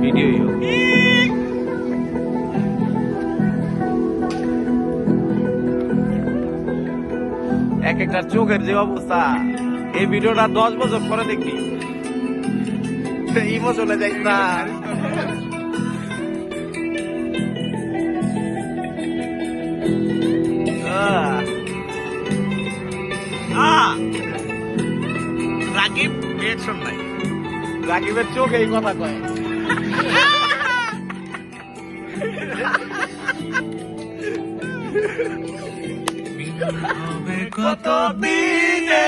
Video এক একটা চোখের যে অবস্থা, এই ভিডিওটা 10 বছর পরে দেখি ইমোশনে দেখ না। রাকিব রিয়েকশন নাই, রাকিবের চোখ এই কথা কয়। কত দিনে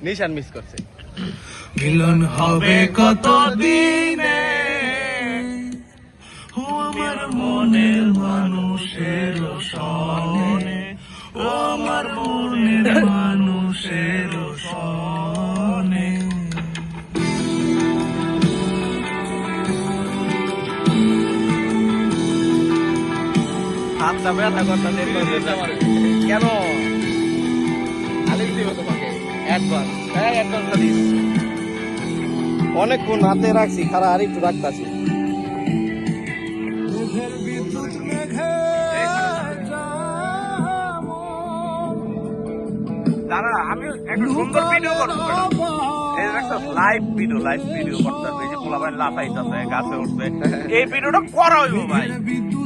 নিশান মিস করছে। মিলন হবে কত দিনে, ও আমার মনের মানুষের সনে, ও আমার মনের মানুষের সনে। হাতটা ব্যথা করতে কেন? আলিম দিব তোমাকে অ্যাডভান্স। হ্যাঁ অ্যাডভান্সটা দিস। অনেকক্ষণ হাতে রাখছি, খারাপ আর একটু রাখতাছি। দাঁড়া, আমি একটা সুন্দর ভিডিও করবো। লাইভ ভিডিও করতে হবে, যে পোলাপান লাফাইতেছে, গাছে উঠবে, এই ভিডিওটা করা হইব ভাই।